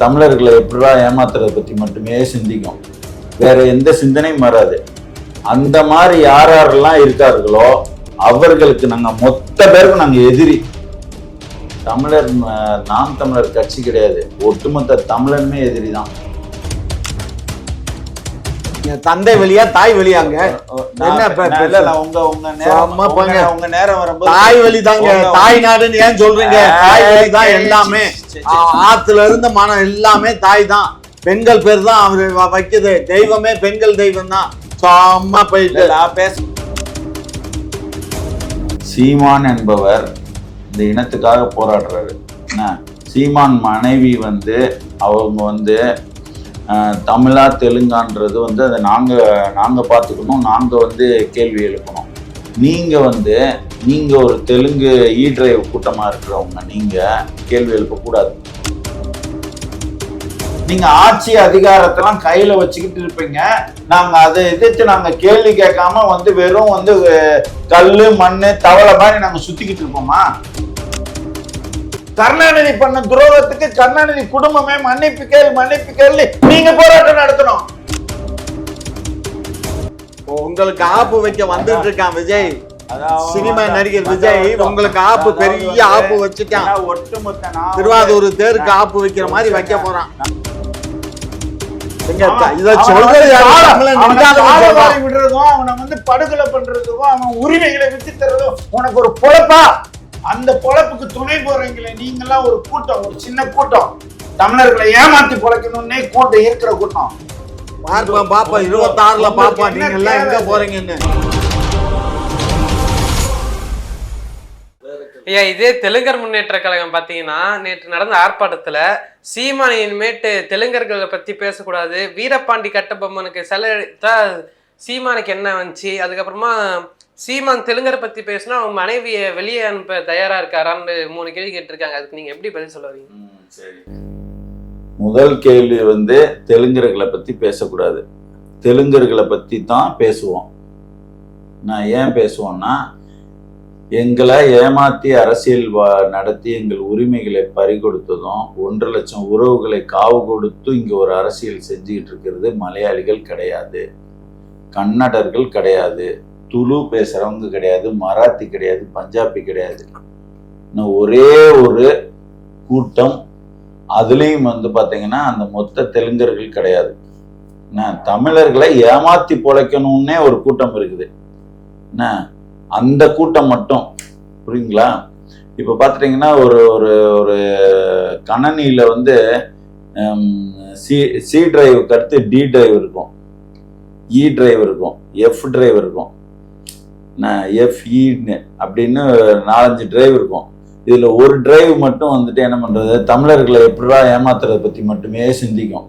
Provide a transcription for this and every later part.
தமிழர்களை எப்படிடா ஏமாத்துறதை பற்றி மட்டுமே சிந்திக்கும், வேற எந்த சிந்தனையும் வராது. அந்த மாதிரி யாரெல்லாம் இருக்கார்களோ அவர்களுக்கு நாங்கள் மொத்த பேருக்கும் நாங்கள் எதிரி. தமிழர் நாம் தமிழர் கட்சி கிடையாது, ஒட்டுமொத்த தமிழனுமே எதிரி தான். தந்தை வழியா தாய் வழியாங்க? உங்க நேரம் வரும்போது தாய் வழி தாங்க. தாய் நாடுன்னு ஏன் சொல்றீங்க? தாய் வழி தான் எல்லாமே. ஆத்துல இருந்த மனம் எல்லாமே தாய் தான். பெண்கள் பேர் தான் அவரு வைக்குது. தெய்வமே பெண்கள் தெய்வம் தான். அம்மா போயிட்டு பேச. சீமான் என்பவர் இந்த இனத்துக்காக போராடுறாரு. சீமான் மனைவி அவங்க தமிழா தெலுங்கான்றது அதை நாங்கள் பார்த்துக்கணும், நாங்கள் கேள்வி எழுப்பணும். நீங்கள் ஒரு தெலுங்கு டிரைவ் கூட்டமாக இருக்கிறவங்க நீங்கள் கேள்வி எழுப்பக்கூடாது. நீங்கள் ஆட்சி அதிகாரத்தெல்லாம் கையில் வச்சுக்கிட்டு இருப்பீங்க. நாங்கள் அதை எதிர்த்து நாங்கள் கேள்வி கேட்காம வெறும் கல் மண் தவளை மாதிரி நாங்கள் சுற்றிக்கிட்டு இருப்போமா? கருணாநிதி பண்ண துரோகத்துக்கு கருணாநிதி குடும்பமே மன்னிப்பு கேள்வி நீங்க போராட்டம் நடத்தணும். உங்களுக்கு ஆப்பு வைக்க வந்துட்டு இருக்கான் விஜய், சினிமா நடிகர் விஜய். உங்களுக்கு ஆப்பு, பெரிய ஆப்பு வச்சுட்டான். ஒட்டுமொத்த திருவாரூர் தேருக்கு ஆப்பு வைக்கிற மாதிரி வைக்க போறான். அவனை படுகொலை பண்றதுக்கும் அவன் உரிமைகளை விட்டு தர்றதும் உனக்கு ஒரு பொழப்பா? அந்த பொழப்புக்கு துணை போறீங்களே நீங்கெல்லாம் ஒரு கூட்டம், ஒரு சின்ன கூட்டம். தமிழர்களை ஏமாத்தி பொழைக்கணும்னே கூட்டம் இருக்கிற கூட்டம். பாப்பா 26ல பாப்பா நீங்க எல்லாம் எங்க போறீங்கன்னு. ஐயா, இதே தெலுங்கர் முன்னேற்ற கழகம் பாத்தீங்கன்னா நேற்று நடந்த ஆர்ப்பாட்டத்துல சீமான் இனிமேட்டு தெலுங்கர்களை பத்தி பேசக்கூடாது, வீரபாண்டி கட்டபொம்மனுக்கு செலவழித்தா சீமானுக்கு என்ன வந்துச்சு, அதுக்கப்புறமா சீமான் தெலுங்கரை பத்தி பேசினா அவங்க மனைவியை வெளியே அனுப்ப தயாரா இருக்காரான்னு 3 கேள்வி கேட்டிருக்காங்க. அதுக்கு நீங்க எப்படி பதில் சொல்லுவீங்க? சரி, முதல் கேள்வி தெலுங்கர்களை பத்தி பேசக்கூடாது. தெலுங்கர்களை பத்தி தான் பேசுவோம். நான் ஏன் பேசுவோம்னா, எங்களை ஏமாத்தி அரசியல் நடத்தி எங்கள் உரிமைகளை பறிகொடுத்ததும் 1.5 லட்சம் உறவுகளை காவு கொடுத்து இங்க ஒரு அரசியல் செஞ்சுக்கிட்டு இருக்கிறது மலையாளிகள் கிடையாது, கன்னடர்கள் கிடையாது, துளு பேசுறவங்க கிடையாது, மராத்தி கிடையாது, பஞ்சாபி கிடையாது. ஒரே ஒரு கூட்டம், அதுலேயும் பாத்தீங்கன்னா அந்த மொத்த தெலுங்கர்கள் கிடையாது. தமிழர்களை ஏமாத்தி பொழைக்கணும்னே ஒரு கூட்டம் இருக்குது. அந்த கூட்டம் மட்டும் புரியுங்களா? இப்ப பாத்துட்டீங்கன்னா ஒரு ஒரு கணனியில சி டிரைவுக்கு அடுத்து டி டிரைவ் இருக்கும், இ டிரைவ் இருக்கும், எஃப் டிரைவ் இருக்கும், எஃப்இன்னு அப்படின்னு 4-5 டிரைவ் இருக்கும். இதுல ஒரு டிரைவ் மட்டும் என்ன பண்றது, தமிழர்களை எப்படிடா ஏமாத்துறதை பத்தி மட்டுமே சிந்திக்கும்,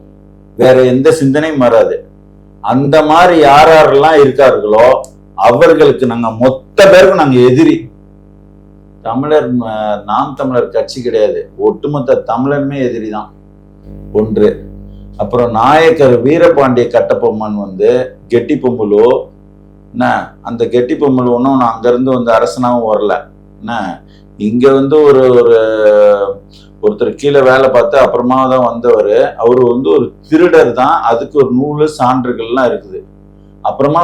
வேற எந்த சிந்தனையும் வராது. அந்த மாதிரி யாரெல்லாம் இருக்கார்களோ அவர்களுக்கு நாங்க மொத்த பேருக்கும் நாங்க எதிரி. நாம் தமிழர் கட்சி கிடையாது, ஒட்டுமொத்த தமிழனுமே எதிரி தான். ஒன்று. அப்புறம் நாயக்கர் வீரபாண்டிய கட்டபொம்மன் கெட்டி பொம்புலு, அந்த கெட்டி பொம்பல் ஒன்றும் நான் அங்கேருந்து அரசனாகவும் வரல. இங்கே ஒருத்தர் கீழே வேலை பார்த்து அப்புறமா தான் வந்தவர். அவர் ஒரு திருடர் தான், அதுக்கு ஒரு நூல் சான்றுகள்லாம் இருக்குது. அப்புறமா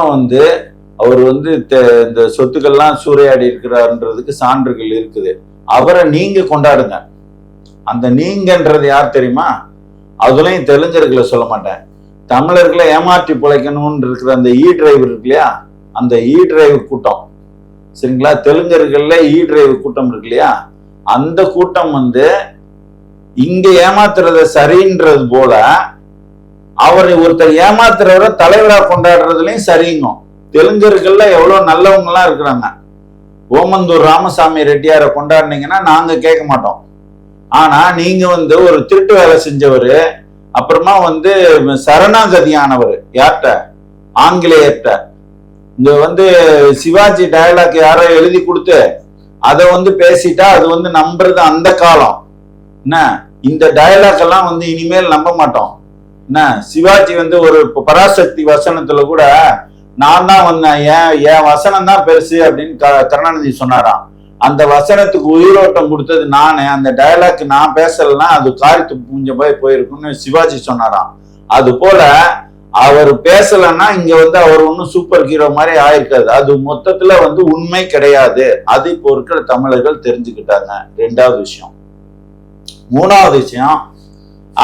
அவர் இந்த சொத்துக்கள்லாம் சூறையாடி இருக்கிறாருன்றதுக்கு சான்றுகள் இருக்குது. அவரை நீங்க கொண்டாடுங்க. அந்த நீங்கன்றது யார் தெரியுமா? அதுலயும் தெலுங்கர்களை சொல்ல மாட்டேன், தமிழர்களை ஏமாற்றி பிழைக்கணும்னு இருக்கிற அந்த இ டிரைவர் இருக்கு இல்லையா, அந்த இ டிரைவ் கூட்டம், சரிங்களா? தெலுங்கர்கள்ல இ டிரைவ் கூட்டம் இருக்கு இல்லையா, அந்த கூட்டம் இங்க ஏமாத்துறத சரின்றது போல அவரை ஒருத்தர் ஏமாத்துறவரை தலைவரா கொண்டாடுறதுலயும் சரிங்கும். தெலுங்கர்கள்ல எவ்வளவு நல்லவங்க எல்லாம் இருக்கிறாங்க. ஓமந்தூர் ராமசாமி ரெட்டியாரை கொண்டாடினீங்கன்னா நாங்க கேட்க மாட்டோம். ஆனா நீங்க ஒரு திருட்டு வேலை செஞ்சவரு, அப்புறமா சரணாகதியானவர் யார்கிட்ட? ஆங்கிலேயர்கிட்ட. இங்க சிவாஜி டயலாக் யாரோ எழுதி கொடுத்து அதை பேசிட்டா அது நம்புறது அந்த காலம். என்ன இந்த டயலாக் எல்லாம் இனிமேல் நம்ப மாட்டோம். என்ன சிவாஜி ஒரு பராசக்தி வசனத்துல கூட நான் தான் வந்தேன், என் வசனம் தான் பெருசு அப்படின்னு கருணாநிதி சொன்னாராம். அந்த வசனத்துக்கு உயிரோட்டம் கொடுத்தது நானு, அந்த டயலாக் நான் பேசலன்னா அது காரித்து பூஞ்ச போயிருக்குன்னு சிவாஜி சொன்னாராம். அது போல அவர் பேசலன்னா இங்க வந்து அவர் ஒன்னும் சூப்பர் ஹீரோ மாதிரி ஆயிருக்காது. அது மொத்தத்துல வந்து உண்மை கிடையாது. அது இப்போ இருக்கிற தமிழர்கள் தெரிஞ்சுக்கிட்டாங்க. 2வது விஷயம். 3வது விஷயம்,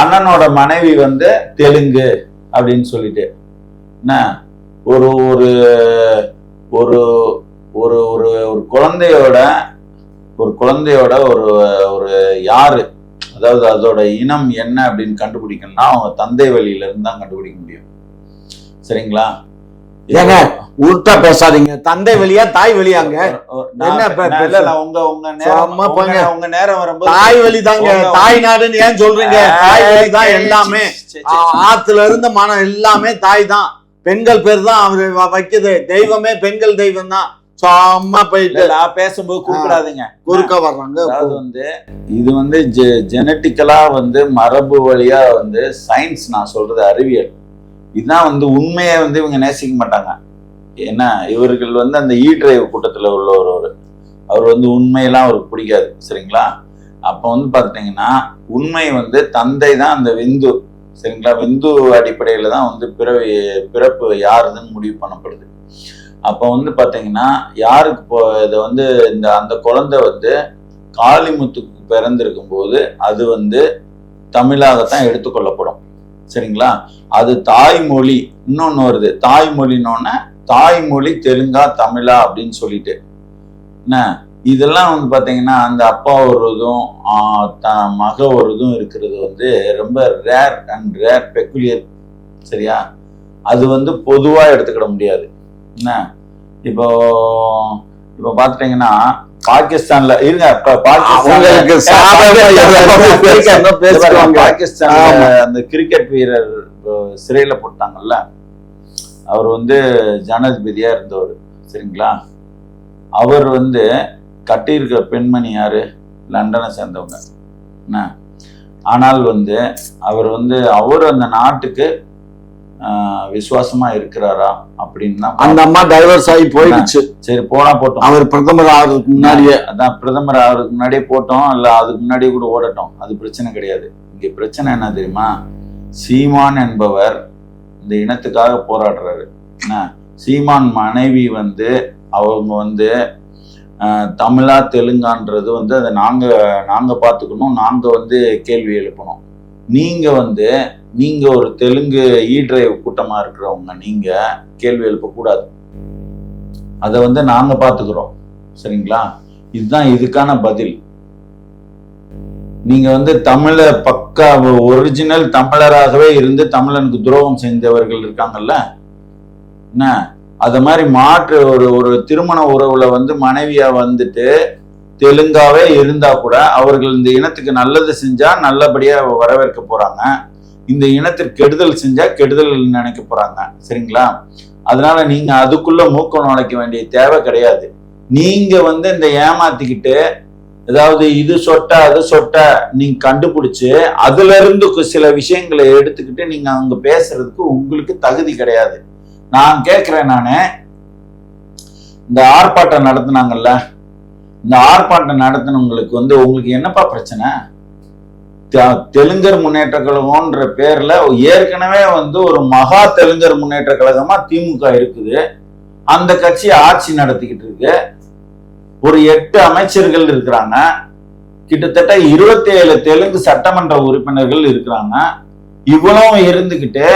அண்ணனோட மனைவி வந்து தெலுங்கு அப்படின்னு சொல்லிட்டு என்ன ஒரு ஒரு ஒரு ஒரு ஒரு ஒரு குழந்தையோட ஒரு ஒரு யாரு, அதாவது அதோட இனம் என்ன அப்படின்னு கண்டுபிடிக்கணும்னா அவங்க தந்தை வழியில இருந்து தான் கண்டுபிடிக்க முடியும். சரிங்களா? ஏங்க உள்டா பேசாதீங்க. தந்தை வழியா தாய் வழியாங்க? உங்க நேரம் வரும்போது தாய் வழி தாங்க. தாய் நாடுன்னு ஏன் சொல்றீங்க? தாய் வழி தான் எல்லாமே. ஆத்துல இருந்த மனம் எல்லாமே தாய் தான். பெண்கள் பேர் தான் அவரு வைக்குது. தெய்வமே பெண்கள் தெய்வம் தான். சும்மா போயிட்டு பேசும்போது குறுக்கிடாதீங்க, குறுக்க வர்றாங்க. அதாவது வந்து இது வந்து ஜெனட்டிக்கலா வந்து மரபு வழியா வந்து சயின்ஸ், நான் சொல்றது அறிவியல். இதுதான் வந்து உண்மையை வந்து இவங்க நேசிக்க மாட்டாங்க. ஏன்னா இவர்கள் வந்து அந்த டிரைவ் கூட்டத்துல உள்ளவர், அவர் வந்து உண்மையெல்லாம் அவருக்கு பிடிக்காது. சரிங்களா? அப்ப வந்து பாத்தீங்கன்னா உண்மை வந்து தந்தை தான் அந்த விந்து. சரிங்களா? விந்து அடிப்படையில தான் வந்து பிறப்பு யாருதுன்னு முடிவு பண்ணப்படுது. அப்ப வந்து பாத்தீங்கன்னா யாருக்கு இதை வந்து அந்த குழந்தை வந்து காளிமுத்துக்கு பிறந்திருக்கும் போது அது வந்து தமிழாகத்தான் எடுத்துக்கொள்ளப்படும். சரிங்களா? அது தாய்மொழி. இன்னொன்னு வருது தாய்மொழின்னொன்னு, தாய்மொழி தெலுங்கா தமிழா அப்படின்னு சொல்லிட்டு என்ன இதெல்லாம் வந்து பாத்தீங்கன்னா அந்த அப்பா ஒருதும் மக ஒருதும் இருக்கிறது வந்து ரொம்ப ரேர் அண்ட் ரேர் பெக்குலியர். சரியா? அது வந்து பொதுவா எடுத்துக்கிட முடியாது. என்ன இப்போ பாத்துட்டீங்கன்னா பாகிஸ்தான்ல இருங்க, பாகிஸ்தான்ல அந்த கிரிக்கெட் வீரர் சிறையில போட்டாங்கல்ல, அவர் வந்து ஜனாதிபதியா இருந்தவர். சரிங்களா? அவர் வந்து கட்டியிருக்கிற பெண்மணி யாரு? லண்டனை சேர்ந்தவங்க. என்ன ஆனால் வந்து அவர் வந்து அந்த நாட்டுக்கு விசுவாசமா இருக்கிறாரா அப்படின்னு அந்த அம்மா டைவர்ஸ் ஆகி போயிடுச்சு. சரி போனா போட்டோம், அவர் பிரதமர் ஆகிறதுக்கு முன்னாடியே, அதான் பிரதமர் ஆகிறதுக்கு முன்னாடியே போட்டோம், இல்ல அதுக்கு முன்னாடியே கூட ஓடட்டும், அது பிரச்சனை கிடையாது. இங்க பிரச்சனை என்ன தெரியுமா? சீமான் என்பவர் இந்த இனத்துக்காக போராடுறாரு. என்ன சீமான் மனைவி வந்து அவங்க வந்து தமிழா தெலுங்கான்றது வந்து அதை நாங்க பார்த்துக்கணும், நாங்க வந்து கேள்வி எழுப்பணும். நீங்க ஒரு தெலுங்கு டிரைவ் கூட்டமா இருக்கிறவங்க நீங்க கேள்வி எழுப்பக்கூடாது. அதை வந்து நாங்க பாத்துக்கிறோம். சரிங்களா? இதுதான் இதுக்கான பதில். நீங்க வந்து தமிழ பக்கா ஒரிஜினல் தமிழராகவே இருந்து தமிழனுக்கு துரோகம் செஞ்சவர்கள் இருக்காங்கல்ல, என்ன அத மாதிரி மாற்று ஒரு திருமண உறவுல வந்து மனைவியா வந்துட்டு தெலுங்காவே இருந்தா கூட அவர்கள் இந்த இனத்துக்கு நல்லது செஞ்சா நல்லபடியா வரவேற்க போறாங்க, இந்த இனத்திற்கு கெடுதல் செஞ்சா கெடுதல் நினைக்க போறாங்க. சரிங்களா? அதனால நீங்க அதுக்குள்ள மூக்க நுழைக்க வேண்டிய தேவை கிடையாது. நீங்க வந்து இந்த ஏமாத்திக்கிட்டு ஏதாவது இது சொட்ட அது சொட்ட நீங்க கண்டுபிடிச்சு அதுல இருந்து சில விஷயங்களை எடுத்துக்கிட்டு நீங்க அங்க பேசுறதுக்கு உங்களுக்கு தகுதி கிடையாது. நான் கேட்கிறேன், நானு இந்த ஆர்ப்பாட்டம் நடத்தினாங்கல்ல, இந்த ஆர்ப்பாட்டம் நடத்தினவங்களுக்கு வந்து உங்களுக்கு என்னப்பா பிரச்சனை? தெலுங்கர் முன்னேற்ற கழகம்ன்ற பேர்ல ஏற்கனவே வந்து ஒரு மகா தெலுங்கர் முன்னேற்ற கழகமா திமுக இருக்குது. அந்த கட்சி ஆட்சி நடத்திக்கிட்டு இருக்கு. ஒரு 8 அமைச்சர்கள் இருக்கிறாங்க. கிட்டத்தட்ட 27 தெலுங்கு சட்டமன்ற உறுப்பினர்கள் இருக்கிறாங்க. இவ்வளவு இருந்துகிட்டு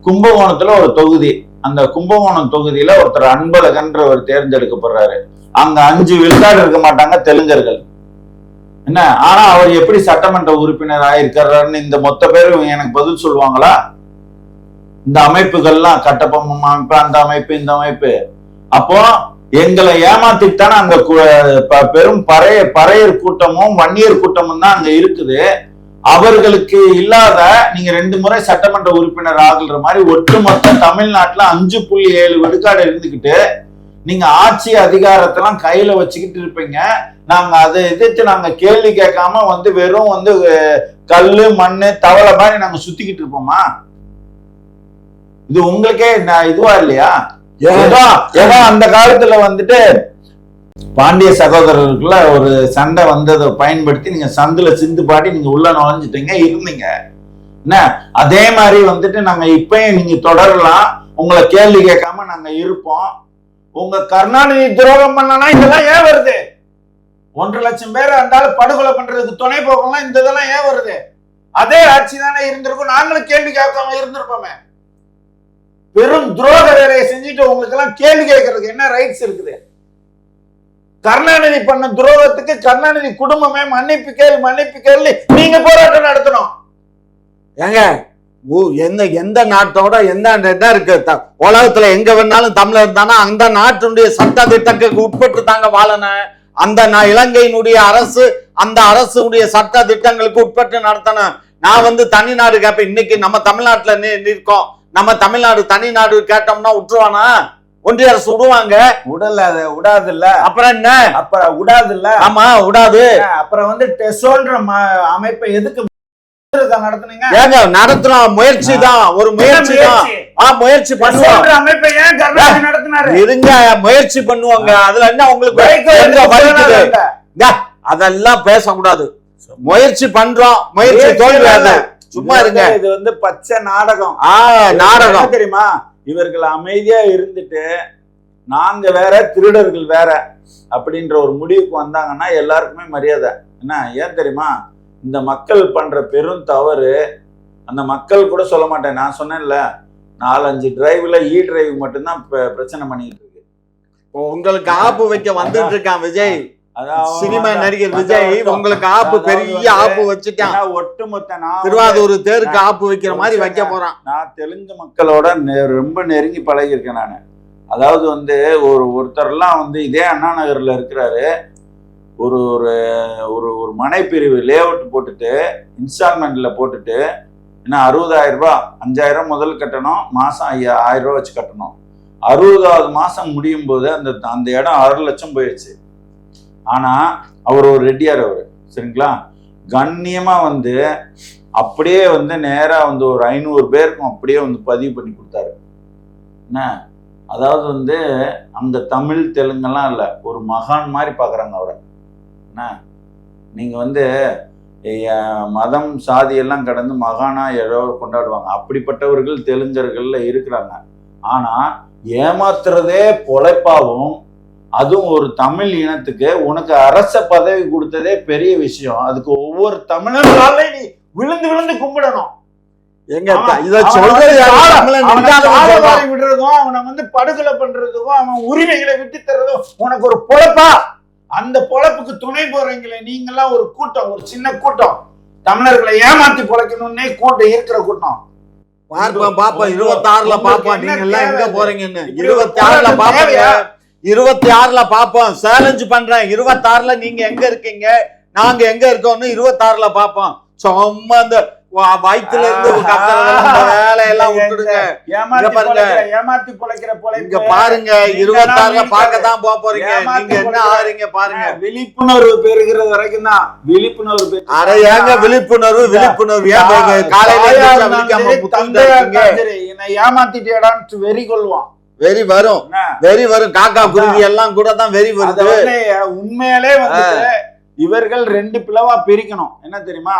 கும்பகோணத்துல ஒரு தொகுதி, அந்த கும்பகோணம் தொகுதியில ஒருத்தர் அன்பழகன்றவர் தேர்ந்தெடுக்கப்படுறாரு. அங்க 5 விழுக்காடு இருக்க மாட்டாங்க தெலுங்கர்கள். என்ன ஆனா அவர் எப்படி சட்டமன்ற உறுப்பினர் ஆயிருக்கிறாருன்னு இந்த மொத்த பேரும் எனக்கு பதில் சொல்லுவாங்களா? இந்த அமைப்புகள்லாம் கட்டபொம்மன் அமைப்பு, அந்த அமைப்பு, இந்த அமைப்பு, அப்போ எங்களை ஏமாத்திட்டான அந்த பெரும் பறையர் கூட்டமும் வன்னியர் கூட்டமும் தான் அங்க இருக்குது. அவர்களுக்கு இல்லாத நீங்க 2 முறை சட்டமன்ற உறுப்பினர் ஆகுற மாதிரி ஒட்டுமொத்த தமிழ்நாட்டுல 5.7 விழுக்காடு இருந்துகிட்டு நீங்க ஆட்சி அதிகாரத்தெல்லாம் கையில வச்சுக்கிட்டு இருப்பீங்க. நாங்க அதை எதிர்த்து நாங்க கேள்வி கேட்காம வந்து வெறும் வந்து கல்லு மண்ணு தவளை மாதிரி நாங்க சுத்திக்கிட்டு இருப்போமா? இது உங்களுக்கே இதுவா இல்லையா? ஏதோ அந்த காலத்துல வந்துட்டு பாண்டிய சகோதரர்களுக்குள்ள ஒரு சண்டை வந்ததை பயன்படுத்தி நீங்க சந்துல சிந்து பாடி நீங்க உள்ள நுழைஞ்சிட்டீங்க இருந்தீங்க. என்ன அதே மாதிரி வந்துட்டு நாங்க இப்பயும் நீங்க தொடரலாம், உங்களை கேள்வி கேட்காம நாங்க இருப்போம். உங்க கருணாநிதி துரோகம் பண்ணனா இதெல்லாம் ஏன் வருது? 1.5 லட்சம் பேர் இருந்தாலும் படுகொலை பண்றதுக்கு துணை போகலாம், இந்த இதெல்லாம் ஏன் வருது? அதே ஆட்சி தானே இருந்திருக்கும், நாங்களும் கேள்வி கேட்காம இருந்திருப்போமே. பெரும் துரோக வேலையை செஞ்சுட்டு உங்களுக்கு எல்லாம் கேள்வி கேட்கறதுக்கு என்ன ரைட்ஸ் இருக்குது? கருணாநிதி பண்ண துரோகத்துக்கு கருணாநிதி குடும்பமே மன்னிப்பு கேள்வி நீங்க போராட்டம் நடத்தணும். ஏங்க எந்த நாட்டோட என்ன இருக்கு? உலகத்துல எங்க வேணாலும் தமிழர் தானே அந்த நாட்டினுடைய சட்ட திட்டங்களுக்கு உட்பட்டு தாங்க வாழணும். அந்த இலங்கையினுடைய அரசு அந்த அரசுடைய சட்ட திட்டங்களுக்கு உட்பட்டு நடத்தணும். நான் தனி நாடு கேட்பேன். இன்னைக்கு நம்ம தமிழ்நாட்டுல இருக்கோம், நம்ம தமிழ்நாடு தனி நாடு கேட்டோம்னா விட்டுருவானா? ஒன்றிய அரசு விடுவாங்க? விடாது இல்ல. அப்புறம் என்ன? அப்புறம் விடாது இல்ல. ஆமா விடாது. அப்புறம் டெசோல்ன்ற அமைப்பை எதுக்கு நடத்துனீங்க? ஏங்க நடத்துறோம், முயற்சி தான், ஒரு முயற்சி தான். முயற்சி பண்ணுவோம். அமைப்பை ஏன் கருணாநிதி நடத்தினாரு? இருங்க, முயற்சி பண்ணுவாங்க. அதுல என்ன உங்களுக்கு அதெல்லாம் பேசக்கூடாது. முயற்சி பண்றோம், முயற்சி தோல்வியாது. சும்மா இருங்க. இது பச்சை நாடகம். நாடகம் தெரியுமா? இவர்கள் அமைதியா இருந்துட்டு நாங்க வேற திருடர்கள் வேற அப்படின்ற ஒரு முடிவுக்கு வந்தாங்கன்னா எல்லாருக்குமே மரியாதை. என்ன ஏன் தெரியுமா? இந்த மக்கள் பண்ற பெரும் தவறு அந்த மக்கள் கூட சொல்ல மாட்டேன். நான் சொன்னேன்ல, 4-5 டிரைவ்ல டிரைவ் மட்டும்தான் பிரச்சனை பண்ணிட்டு இருக்கு. உங்களுக்கு ஆப்பு வைக்க வந்துட்டு இருக்கான் விஜய். சினிமா நடிகர் விஜய் உங்களுக்கு ஆப்பு, பெரிய ஆப்பு வச்சுட்டான். ஒட்டுமொத்த திருவாரூர் தேருக்கு ஆப்பு வைக்கிற மாதிரி வைக்க போறான். நான் தெலுங்கு மக்களோட ரொம்ப நெருங்கி பழகி இருக்கேன் நானு. அதாவது ஒருத்தர்லாம் இதே அண்ணா நகர்ல இருக்கிறாரு. ஒரு ஒரு ஒரு மனைப்பிரிவு லேஅவுட் போட்டுட்டு இன்ஸ்டால்மெண்ட்ல போட்டுட்டு என்ன 60,000 ரூபாய், 5,000 முதல் கட்டணும், மாசம் 1000 ரூபாய் வச்சு கட்டணும். 60வது மாசம் முடியும் போது அந்த இடம் 1.5 லட்சம் போயிடுச்சு. ஆனா அவர் ஒரு ரெட்டியார், அவரு சரிங்களா, கண்ணியமா அப்படியே நேரா ஒரு 500 பேருக்கும் அப்படியே பதிவு பண்ணி கொடுத்தாரு. என்ன அதாவது அங்க தமிழ் தெலுங்கெல்லாம் இல்ல, ஒரு மகான் மாதிரி பாக்குறாங்க அவரை. என்ன நீங்க மதம் சாதி எல்லாம் கடந்து மகானா ஏதோ கொண்டாடுவாங்க. அப்படிப்பட்டவர்கள் தெலுங்கர்கள்ல இருக்கிறாங்க. ஆனா ஏமாத்துறதே பொழைப்பாவும், அதுவும் ஒரு தமிழ் இனத்துக்கு உனக்கு அரச பதவி கொடுத்ததே பெரிய விஷயம். அதுக்கு ஒவ்வொரு தமிழர்களாலே நீ விழுந்து விழுந்து கும்பிடணும். விடுறதும் அவனை படுகொலை பண்றதுக்கும் அவன் உரிமைகளை விட்டு தர்றதும் உனக்கு ஒரு பொழப்பா? அந்த பொழப்புக்கு துணை போறீங்களே நீங்கெல்லாம் ஒரு கூட்டம், ஒரு சின்ன கூட்டம், தமிழர்களை ஏமாத்தி பொழைக்கணும்னே கூட்டம் இருக்கிற கூட்டம். பாப்பா 26ல பாப்பா நீங்க எல்லாம் எங்க போறீங்கன்னு. 26ல பாப்பீங்க, 26ல பாப்போம். சேலஞ்ச் பண்றேன். 26ல நீங்க எங்க இருக்கீங்க, நாங்க எங்க இருக்கோம்னு 26ல பாப்போம். சும்மா அந்த வயிற்றுல இருந்து வேலையெல்லாம் விட்டுடுங்க. ஏமாத்தி பொழைக்கிற இங்க பாருங்க, 26ல பார்க்கதான் போறீங்க. நீங்க என்ன ஆகுறீங்க பாருங்க. விழிப்புணர்வு பெறுகிறது வரைக்கும் தான் விழிப்புணர்வு. அட ஏங்க விழிப்புணர்வு காலையில ஏமாத்திட்டேடான்னு வெறி கொள்வான். வெறி வரும் காக்கா குருவி எல்லாம் கூட தான் வெறி வருது. உண்மையிலே இவர்கள் 2 பிளவா பிரிக்கணும். என்ன தெரியுமா?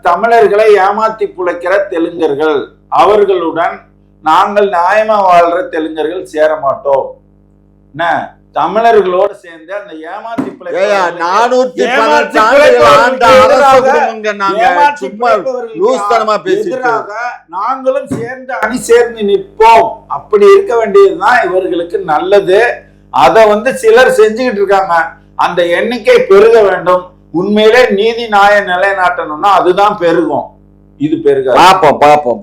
தமிழர்களை ஏமாத்தி புழைக்கிற தெலுங்கர்கள், அவர்களுடன் நாங்கள் நியாயமா வாழ்ற தெலுங்கர்கள் சேர மாட்டோம். என்ன தமிழர்களோடு சேர்ந்து அந்த ஏமாத்தி நாங்களும் சேர்ந்து அணி சேர்ந்து நிற்போம். அப்படி இருக்க வேண்டியதுதான் இவர்களுக்கு நல்லது. அதை சிலர் செஞ்சுக்கிட்டு இருக்காங்க. அந்த எண்ணிக்கை பெருக வேண்டும். உண்மையிலே நீதி நியாயம் நிலைநாட்டணும்னா அதுதான் பெருகும். இது பெருக. பாப்போம்.